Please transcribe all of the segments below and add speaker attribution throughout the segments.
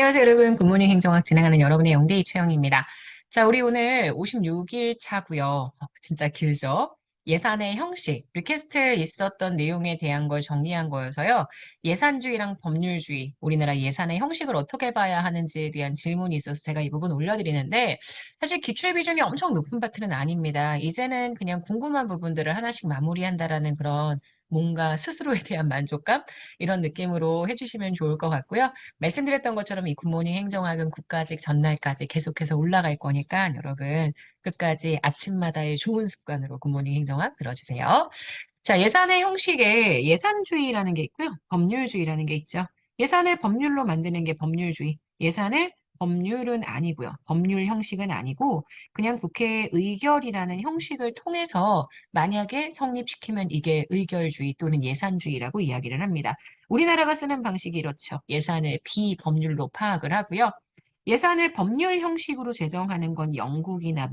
Speaker 1: 안녕하세요, 여러분. 굿모닝 행정학 진행하는 여러분의 영디 최영입니다. 자, 우리 오늘 56일 차고요. 진짜 길죠? 예산의 형식, 리퀘스트에 있었던 내용에 대한 걸 정리한 거여서요. 예산주의랑 법률주의, 우리나라 예산의 형식을 어떻게 봐야 하는지에 대한 질문이 있어서 제가 이 부분 올려드리는데, 사실 기출 비중이 엄청 높은 파트는 아닙니다. 이제는 그냥 궁금한 부분들을 하나씩 마무리한다라는 그런 뭔가 스스로에 대한 만족감? 이런 느낌으로 해주시면 좋을 것 같고요. 말씀드렸던 것처럼 이 굿모닝 행정학은 국가직 전날까지 계속해서 올라갈 거니까 여러분 끝까지 아침마다의 좋은 습관으로 굿모닝 행정학 들어주세요. 자, 예산의 형식에 예산주의라는 게 있고요. 법률주의라는 게 있죠. 예산을 법률로 만드는 게 법률주의. 예산을 법률은 아니고요. 법률 형식은 아니고 그냥 국회 의결이라는 형식을 통해서 만약에 성립시키면 이게 의결주의 또는 예산주의라고 이야기를 합니다. 우리나라가 쓰는 방식이 이렇죠. 예산을 비법률로 파악을 하고요. 예산을 법률 형식으로 제정하는 건 영국이나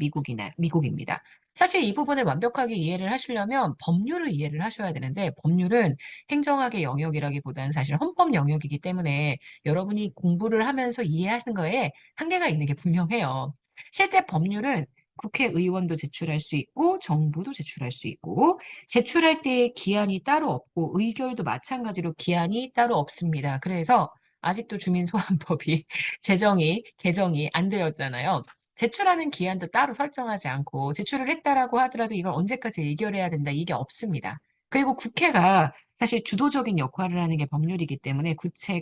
Speaker 1: 미국입니다. 사실 이 부분을 완벽하게 이해를 하시려면 법률을 이해를 하셔야 되는데 법률은 행정학의 영역이라기보다는 사실 헌법 영역이기 때문에 여러분이 공부를 하면서 이해하는 거에 한계가 있는 게 분명해요. 실제 법률은 국회의원도 제출할 수 있고 정부도 제출할 수 있고 제출할 때의 기한이 따로 없고 의결도 마찬가지로 기한이 따로 없습니다. 그래서 아직도 주민소환법이 개정이 안 되었잖아요. 제출하는 기한도 따로 설정하지 않고 제출을 했다라고 하더라도 이걸 언제까지 의결해야 된다 이게 없습니다. 그리고 국회가 사실 주도적인 역할을 하는 게 법률이기 때문에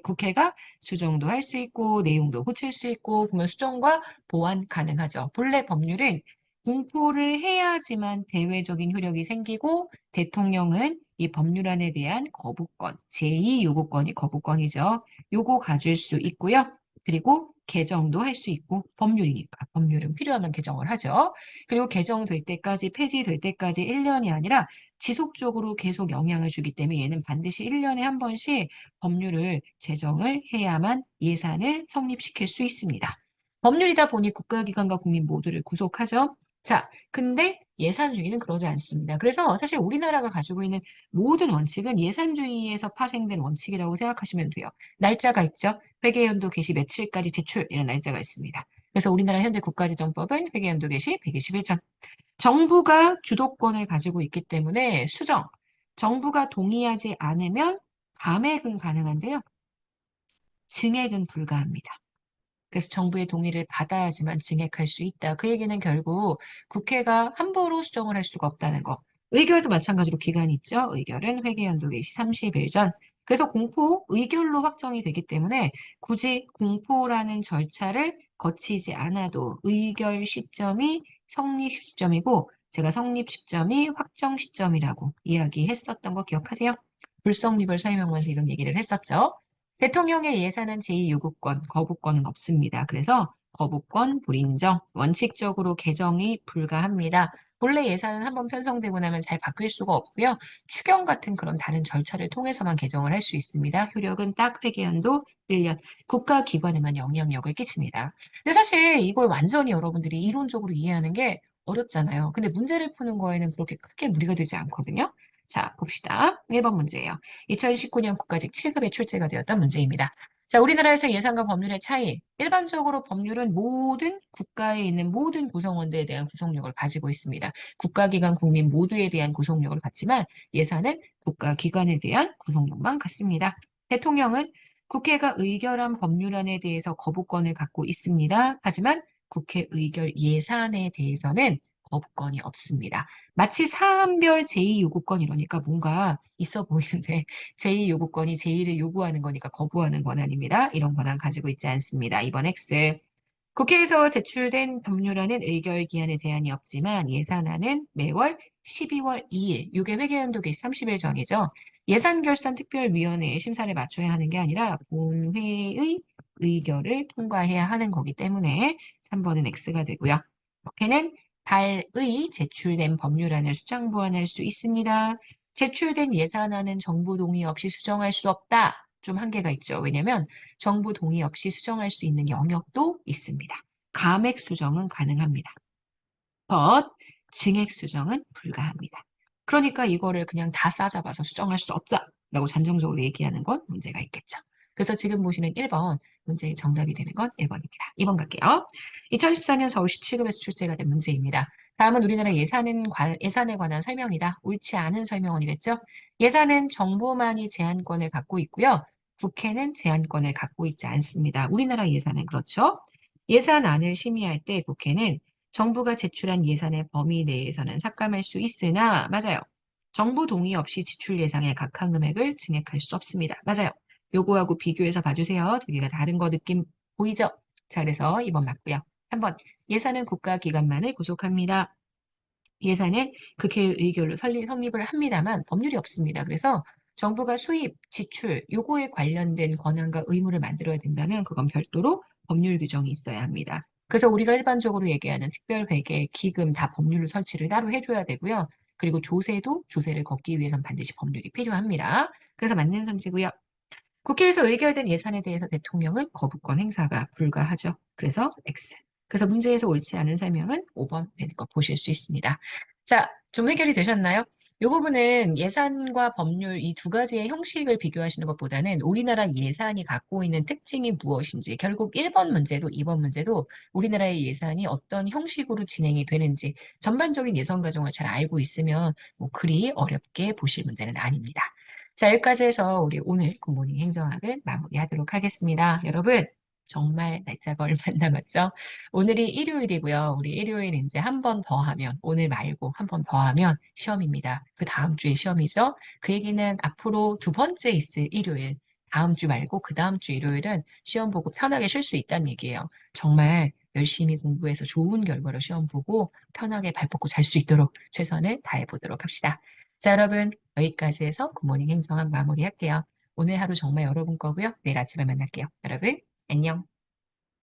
Speaker 1: 국회가 수정도 할 수 있고 내용도 고칠 수 있고 보면 수정과 보완 가능하죠. 본래 법률은 공포를 해야지만 대외적인 효력이 생기고 대통령은 이 법률안에 대한 거부권, 제2요구권이 거부권이죠. 요거 가질 수 있고요. 그리고 개정도 할 수 있고 법률이니까 법률은 필요하면 개정을 하죠. 그리고 개정될 때까지 폐지될 때까지 1년이 아니라 지속적으로 계속 영향을 주기 때문에 얘는 반드시 1년에 한 번씩 법률을 제정을 해야만 예산을 성립시킬 수 있습니다. 법률이다 보니 국가기관과 국민 모두를 구속하죠. 자, 근데 예산주의는 그러지 않습니다. 그래서 사실 우리나라가 가지고 있는 모든 원칙은 예산주의에서 파생된 원칙이라고 생각하시면 돼요. 날짜가 있죠. 회계연도 개시 며칠까지 제출 이런 날짜가 있습니다. 그래서 우리나라 현재 국가지정법은 회계연도 개시 121장. 정부가 주도권을 가지고 있기 때문에 정부가 동의하지 않으면 감액은 가능한데요. 증액은 불가합니다. 그래서 정부의 동의를 받아야지만 증액할 수 있다. 그 얘기는 결국 국회가 함부로 수정을 할 수가 없다는 거. 의결도 마찬가지로 기간이 있죠. 의결은 회계연도 개시 30일 전. 그래서 의결로 확정이 되기 때문에 굳이 공포라는 절차를 거치지 않아도 의결 시점이 성립 시점이고 제가 성립 시점이 확정 시점이라고 이야기했었던 거 기억하세요? 불성립을 설명하면서 이런 얘기를 했었죠. 대통령의 예산은 제2요구권, 거부권은 없습니다. 그래서 거부권 불인정, 원칙적으로 개정이 불가합니다. 본래 예산은 한번 편성되고 나면 잘 바뀔 수가 없고요. 추경 같은 그런 다른 절차를 통해서만 개정을 할 수 있습니다. 효력은 딱 회계연도 1년, 국가기관에만 영향력을 끼칩니다. 근데 사실 이걸 완전히 여러분들이 이론적으로 이해하는 게 어렵잖아요. 근데 문제를 푸는 거에는 그렇게 크게 무리가 되지 않거든요. 자, 봅시다. 1번 문제예요. 2019년 국가직 7급에 출제가 되었던 문제입니다. 자, 우리나라에서 예산과 법률의 차이. 일반적으로 법률은 모든 국가에 있는 모든 구성원들에 대한 구속력을 가지고 있습니다. 국가기관 국민 모두에 대한 구속력을 갖지만 예산은 국가기관에 대한 구속력만 갖습니다. 대통령은 국회가 의결한 법률안에 대해서 거부권을 갖고 있습니다. 하지만 국회 의결 예산에 대해서는 거부권이 없습니다. 마치 사안별 제2요구권 이러니까 뭔가 있어 보이는데 제2요구권이 제1을 요구하는 거니까 거부하는 권한입니다. 이런 권한 가지고 있지 않습니다. 2번 X. 국회에서 제출된 법률안은 의결 기한에 제한이 없지만 예산안은 매월 12월 2일, 이게 회계연도 개시 30일 전이죠. 예산결산특별위원회의 심사를 맞춰야 하는 게 아니라 본회의 의결을 통과해야 하는 거기 때문에 3번은 X가 되고요. 국회는 발의 제출된 법률안을 수정 보완할 수 있습니다. 제출된 예산안은 정부 동의 없이 수정할 수 없다. 좀 한계가 있죠. 왜냐하면 정부 동의 없이 수정할 수 있는 영역도 있습니다. 감액 수정은 가능합니다. 증액 수정은 불가합니다. 그러니까 이거를 그냥 다 싸잡아서 수정할 수 없다라고 단정적으로 얘기하는 건 문제가 있겠죠. 그래서 지금 보시는 1번 문제의 정답이 되는 건 1번입니다. 2번 갈게요. 2014년 서울시 7급에서 출제가 된 문제입니다. 다음은 우리나라 예산에 관한 설명이다. 옳지 않은 설명은 이랬죠. 예산은 정부만이 제한권을 갖고 있고요. 국회는 제한권을 갖고 있지 않습니다. 우리나라 예산은 그렇죠. 예산안을 심의할 때 국회는 정부가 제출한 예산의 범위 내에서는 삭감할 수 있으나 맞아요. 정부 동의 없이 지출 예상의 각하 금액을 증액할 수 없습니다. 맞아요. 요거하고 비교해서 봐주세요. 두 개가 다른 거 느낌 보이죠? 자, 그래서 2번 맞고요. 3번 예산은 국가기관만을 구속합니다. 예산은 국회의 의결로 성립을 합니다만 법률이 없습니다. 그래서 정부가 수입, 지출, 요거에 관련된 권한과 의무를 만들어야 된다면 그건 별도로 법률 규정이 있어야 합니다. 그래서 우리가 일반적으로 얘기하는 특별회계, 기금 다 법률로 설치를 따로 해줘야 되고요. 그리고 조세도 조세를 걷기 위해선 반드시 법률이 필요합니다. 그래서 맞는 선지고요. 국회에서 의결된 예산에 대해서 대통령은 거부권 행사가 불가하죠. 그래서 X. 그래서 문제에서 옳지 않은 설명은 5번 되는 거 보실 수 있습니다. 자, 좀 해결이 되셨나요? 이 부분은 예산과 법률 이 두 가지의 형식을 비교하시는 것보다는 우리나라 예산이 갖고 있는 특징이 무엇인지 결국 1번 문제도 2번 문제도 우리나라의 예산이 어떤 형식으로 진행이 되는지 전반적인 예산 과정을 잘 알고 있으면 뭐 그리 어렵게 보실 문제는 아닙니다. 자, 여기까지 해서 우리 오늘 굿모닝 행정학을 마무리하도록 하겠습니다. 여러분, 정말 날짜가 얼마 안 남았죠? 오늘이 일요일이고요. 우리 일요일 이제 한 번 더 하면, 오늘 말고 한 번 더 하면 시험입니다. 그 다음 주에 시험이죠. 그 얘기는 앞으로 두 번째 있을 일요일, 다음 주 말고 그 다음 주 일요일은 시험 보고 편하게 쉴 수 있다는 얘기예요. 정말 열심히 공부해서 좋은 결과로 시험 보고 편하게 발 뻗고 잘 수 있도록 최선을 다해 보도록 합시다. 자, 여러분, 여기까지 해서 굿모닝 행성학 마무리할게요. 오늘 하루 정말 여러분 거고요. 내일 아침에 만날게요. 여러분, 안녕.